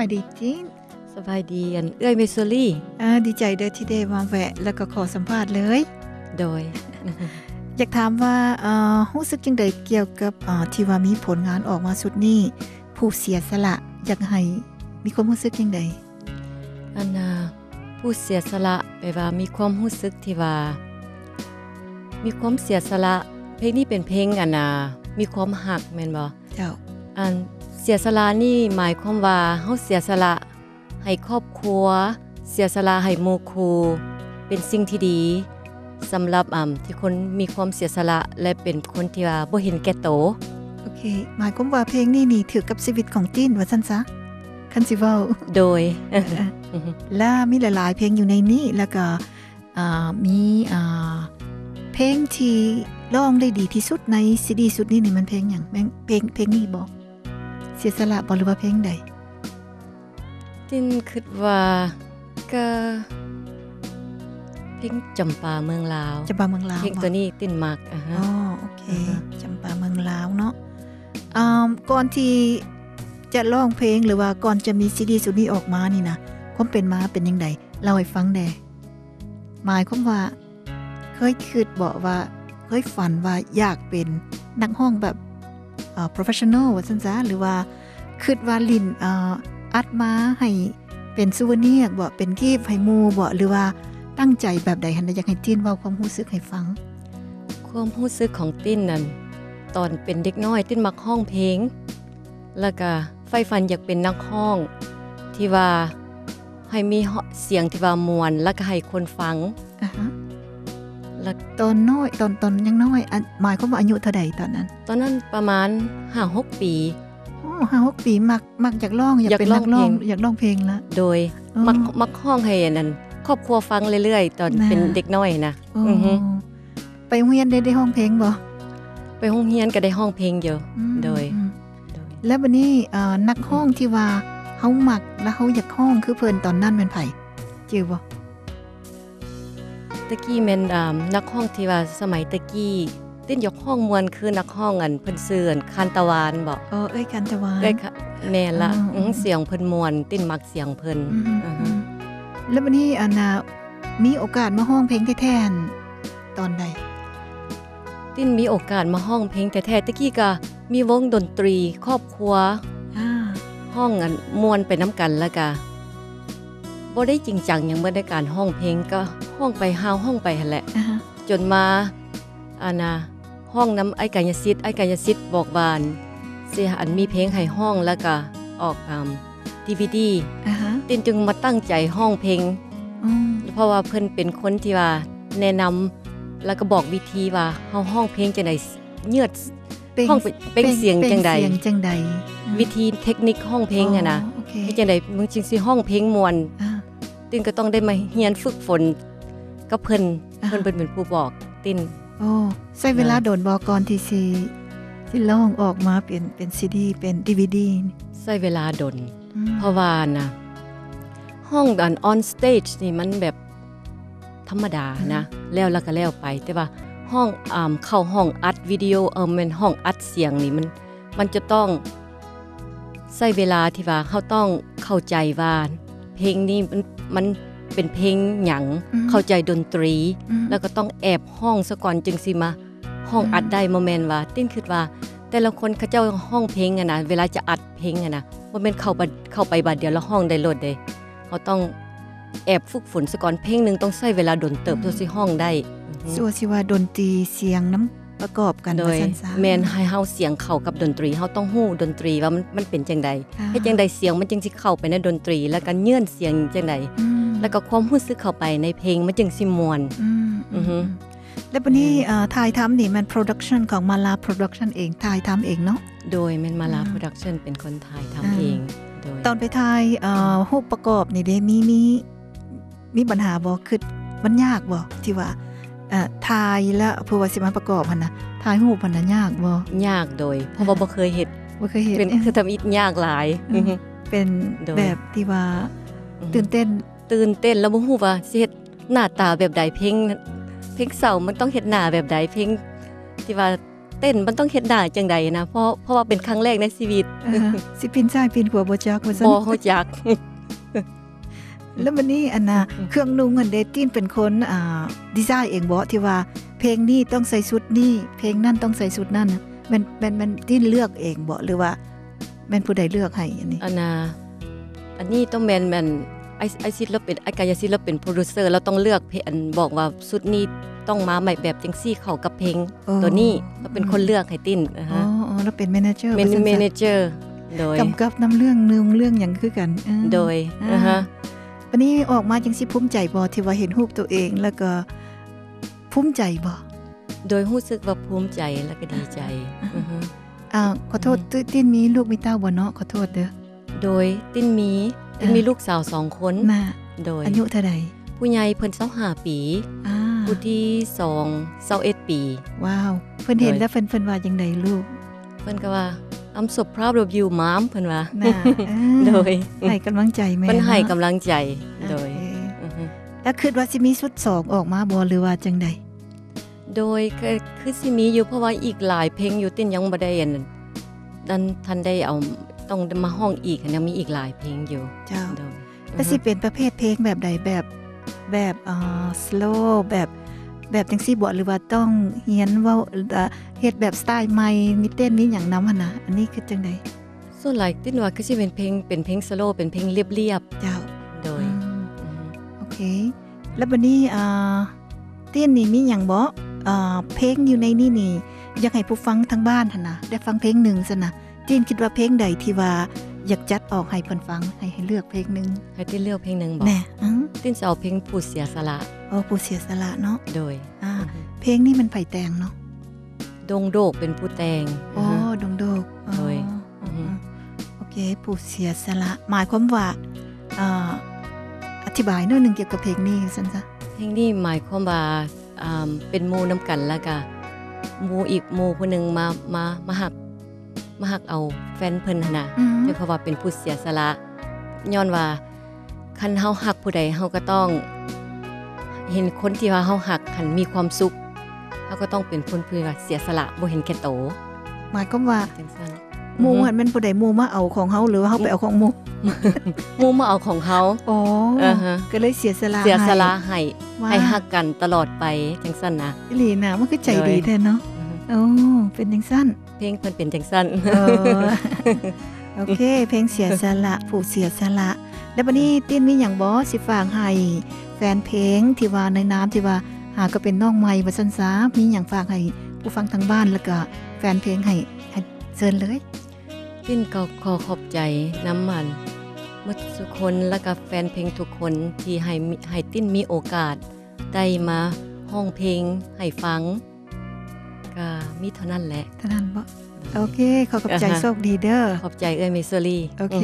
ายดีจีนสบายดีเอื้อยเมโซลี่ดีใจเด้อที่ได้มาแวะแล้วก็ขอสัมภาษณ์เลยโดย อยากถามว่ารู้สึกจังได๋เกี่ยวกับที่ว่ามีผลงานออกมาสุดนี้ผู้เสียสละอยากให้มีความรู้สึกจังได๋ผู้เสียสละแปลว่ามีความรู้สึกที่ว่ามีความเสียสละเพลงนี้เป็นเพลงมีความฮักแม่นบ่เจ้าเสียสละนี่หมายความว่าเฮาเสียสละให้ครอบครัวเสียสละให้หมู่คู่เป็นสิ่งที่ดีสำหรับที่คนมีความเสียสละและเป็นคนที่ว่าบ่เห็นแก่โตโอเคหมายความว่าเพลงนี้นี่ถือกับชีวิตของจีนว่าซั่นซะคันสิเว้าโดย และมีหลายๆเพลงอยู่ในนี้แล้วก็มีเพลงที่ร้องได้ดีที่สุดในซีดีสุดนี้นี่มันเพลงหยังเพลงนี้บ่เสียสละบ่หรือว่าเพลงใดตินคิดว่าก็เพลงจำปาเมืองลาวเพลงตัวนี้ตินมักโอเคจำปาเมืองลาวเนาะก่อนที่จะร้องเพลงหรือว่าก่อนจะมีซีดีสุดนี้ออกมานี่นะความเป็นมาเป็นจังได๋เล่าให้ฟังแหน่หมายความว่าเคยคิดบ่ว่าเคยฝันว่าอยากเป็นนักร้องแบบprofessional ว่าซั่นซะหรือว่าคิดว่าลิ้นอัดมาให้เป็นซูเวเนียร์บ่เป็นกิฟต์ให้หมู่บ่หรือว่าตั้งใจแบบใดหั่นอยากให้จีนเว้าความรู้สึกให้ฟังความรู้สึกของติ้นนั่นตอนเป็นเด็กน้อยติ้นมักร้องเพลงแล้วก็ใฝ่ฝันอยากเป็นนักร้องที่ว่าให้มีเสียงที่ว่าม่วนแล้วก็ให้คนฟังแล้วตอนน้อยตอนยังน้อยหมายความว่าอายุเท่าใดตอนนั้นประมาณ 5-6 ปี5-6 ปีมักอยากร้องอยากเป็นนักร้องอยากร้องเพลงแล้วโดยมักร้องให้นั่นครอบครัวฟังเรื่อยๆตอนเป็นเด็กน้อยนะไปโรงเรียนได้ร้องเพลงบ่ไปโรงเรียนก็ได้ร้องเพลงอยู่โดยแล้วบัดนี้นักร้องที่ว่าเฮามักแล้วเฮาอยากร้องคือเพิ่นตอนนั้นแม่นไผจื้อบ่ตะกี้แม่นนักร้องที่ว่าสมัยตะกี้ติ้นยกร้องม่วนคือนักร้องเพิ่นชื่อคันตะวานบ่เอ้ยคันตะวานแม่นละเสียงเพิ่นม่วนติ้นมักเสียงเพิ่นแล้วบัดนี้มีโอกาสมาร้องเพลงแท้ๆตอนใดติ้นมีโอกาสมาร้องเพลงแท้ๆตะกี้ก็มีวงดนตรีครอบครัวร้องม่วนไปนำกันแล้วก็บ่ได้จริงจังหยังบ่ได้การร้องเพลงก็ร้องไปฮาวร้องไปหั่นแหละจนมาห้องน้ำไอ้กายสิทธิ์บอกว่าสิมีเพลงให้ห้องแล้วก็ออกDVD ติ้นจึงมาตั้งใจห้องเพลงเพราะว่าเพิ่นเป็นคนที่ว่าแนะนำแล้วก็บอกวิธีว่าเฮาห้องเพลงจังได๋เยือดห้องเป็นเสียงจังได๋วิธีเทคนิคห้องเพลงนะเฮ็ดจังได๋มึงจึงสิห้องเพลงม่วนติ้นก็ต้องได้มาเรียนฝึกฝนกับเพิ่นเป็นผู้บอกติ้นใช้เวลาโดนบ่ก่อนที่สิร้องออกมาเป็นซีดีเป็น DVD ใช้เวลาดนเพราะว่านะห้องออนสเตจนี่มันแบบธรรมดานะแล้วก็แล้วไปแต่ว่าห้องเข้าห้องอัดวิดีโอแม่นห้องอัดเสียงนี่มันจะต้องใช้เวลาที่ว่าเฮาต้องเข้าใจว่าเพลงนี้มันเป็นเพลงหยังเข้าใจดนตรีแล้วก็ต้องแอบห้องซะก่อนจึงสิมาห้องอัดได้บ่แม่นว่าติ้นคิดว่าแต่ละคนเขาเจ้าห้องเพลงนะเวลาจะอัดเพลงบ่แม่นเข้าไปบัดเดียวแล้วห้องได้โลดเด้เขาต้องแอบฝึกฝนซะก่อนเพลงนึงต้องใช้เวลาดนเติบสิห้องได้ส่วนสิว่าดนตรีเสียงน้ำประกอบกันว่าซั่นซะแม่นให้เฮาเสียงเข้ากับดนตรีเฮาต้องฮู้ดนตรีว่ามันเป็นจังได๋เฮ็ดจังได๋เสียงมันจึงสิเข้าไปในดนตรีแล้วก็เยื่อนเสียงจังได๋แล้วก็ความรู้สึกเข้าไปในเพลงมันจึงสิม่วนแล้วบัดนี้ถ่ายทำนี่มันโปรดักชันของมาลาโปรดักชันเองถ่ายทำเองเนาะโดยแม่นมาลาโปรดักชันเป็นคนถ่ายทำเองโดยตอนไปถ่ายรูปประกอบนี่เด้มีปัญหาบ่คิดมันยากบ่ที่ว่าถ่ายแล้วเพื่อว่าสิมาประกอบหั่นน่ะถ่ายรูปมันน่ะยากบ่ยากโดยเพราะว่าบ่เคยเฮ็ดเป็นคือทำอีกยากหลายเป็นแบบที่ว่าตื่นเต้นแล้วบ่ฮู้ว่าสิเฮ็ดหน้าตาแบบใดเพลงเสามันต้องเฮ็ดหน้าแบบใดเพลงที่ว่า เต้นมันต้องเฮ็ดได้จังใดนะเพราะว่าเป็นครั้งแรกในชีวิตสิปีนซ้ายปีนขวาบ่จักว่าซั่นบ่ฮู้จักแล้ววันนี้อันน่ะเครื่องนุ่งอันเดตินเป็นคนดีไซน์เองบ่ที่ว่าเพลงนี้ต้องใส่ชุดนี้เพลงนั้นต้องใส่ชุดนั้นมันตินเลือกเองบ่หรือว่าแม่นผู้ใดเลือกให้อันนี้อันนี้ต้องแม่นไอศิลปินไอกายศิลปินโปรดิวเซอร์เราต้องเลือกเพลงบอกว่าชุดนี้ต้องมาใหม่แบบจังซี่เข้ากับเพลงตัวนี้เราเป็นคนเลือกให้ตินอ๋อแล้วเป็นแมเนเจอร์เป็นแมเนเจอร์โดยกำกับนำเรื่องนึงเรื่องหยังคือกันโดยวันนี้ออกมาจังสิภูมิใจบ่ที่ว่าเห็นรูปตัวเองแล้วก็ภูมิใจบ่โดยรู้สึกว่าภูมิใจแล้วก็ดีใจขอโทษติ้นมีลูกมีเต้าบ่เนาะขอโทษเด้อโดยติ้นมีลูกสาว2คนโดยอายุเท่าใดผู้ใหญ่เพิ่น25ปีผู้ที่2 21ปีว้าวเพิ่นเห็นแล้วเพิ่นว่าจังได๋ลูกเพิ่นก็ว่า I'm so proud of you mom เพิ่นว่าโดยให้กำลังใจแม่เพิ่นให้กำลังใจโดยแล้วคิดว่าสิมีชุด2ออกมาบ่หรือว่าจังได๋โดยคือสิมีอยู่เพราะว่าอีกหลายเพลงอยู่ติ้นยังบ่ได้อันนั้นทันได้เอาต้องมาห้องอีกยังมีอีกหลายเพลงอยู่เจ้าแล้วสิเป็นประเภทเพลงแบบใดแบบslow แบบจังซี่บ่หรือว่าต้องเรียนเว้าเฮ็ดแบบสไตล์ใหม่มีเต้นมีหยังนำหั่นน่ะอันนี้คือจังได๋ส่วนหลายติ้นว่าคือสิเป็นเพลงสโลว์เป็นเพลงเรียบๆเจ้าโดยโอเคแล้วบัดนี้ติ้นนี่มีหยังบ่เพลงอยู่ในนี่นี่อยากให้ผู้ฟังทางบ้านหั่นน่ะได้ฟังเพลงนึงซั่นน่ะติ้นคิดว่าเพลงใดที่ว่าอยากจัดออกให้เพิ่นฟังให้เลือกเพลงนึงให้ติ้นเลือกเพลงนึงบ่แน่ติ้นจะเอาเพลงผู้เสียสละผู้เสียสละเนาะโดยเพลงนี้มันไผแต่งเนาะดงโดกเป็นผู้แต่งดงโดกโดยโอเคผู้เสียสละหมายความว่าอธิบายหน่อยนึงเกี่ยวกับเพลงนี้ซั่นซะเพลงนี้หมายความว่าเป็นหมู่นำกันแล้วก็หมู่อีกหมู่ผู้นึงมาฮักเอาแฟนเพิ่นหั่นน่ะเพราะว่าเป็นผู้เสียสละย้อนว่าคันเฮาฮักผู้ใดเฮาก็ต้องเห็นคนที่ว่าเฮาฮักหันมีความสุขเฮาก็ต้องเป็นคนผู้ว่าเสียสละบ่เห็นแก่โตหมายความว่าจังซั่นหมู่หันแม่นผู้ใดหมู่มาเอาของเฮาหรือว่าเฮาไปเอาของหมู่หมู่มาเอาของเฮาก็เลยเสียสละให้ฮักกันตลอดไปจังซั่นนะอีหลีน่ะมันคือใจดีแท้เนาะเป็นจังซั่นเพลงเพิ่นเป็นจังซั่นโอเคเพลงเสียสละผู้เสียสละแล้วบัดนี้ติ้นมีหยังบ่สิฝากให้แฟนเพลงที่ว่าในนามที่ว่าหาก็เป็นน้องใหม่ว่าซั่นซะมีหยังฝากให้ผู้ฟังทางบ้านแล้วก็แฟนเพลงให้เชิญเลยติ้นก็ขอขอบใจน้ำมันหมดทุกคนแล้วก็แฟนเพลงทุกคนที่ให้ติ้นมีโอกาสได้มาห้องเพลงให้ฟังก็มีเท่านั้นแหละเท่านั้นบ่โอเคขอบใจโชคดีเด้อขอบใจเมเซอรี่โอเค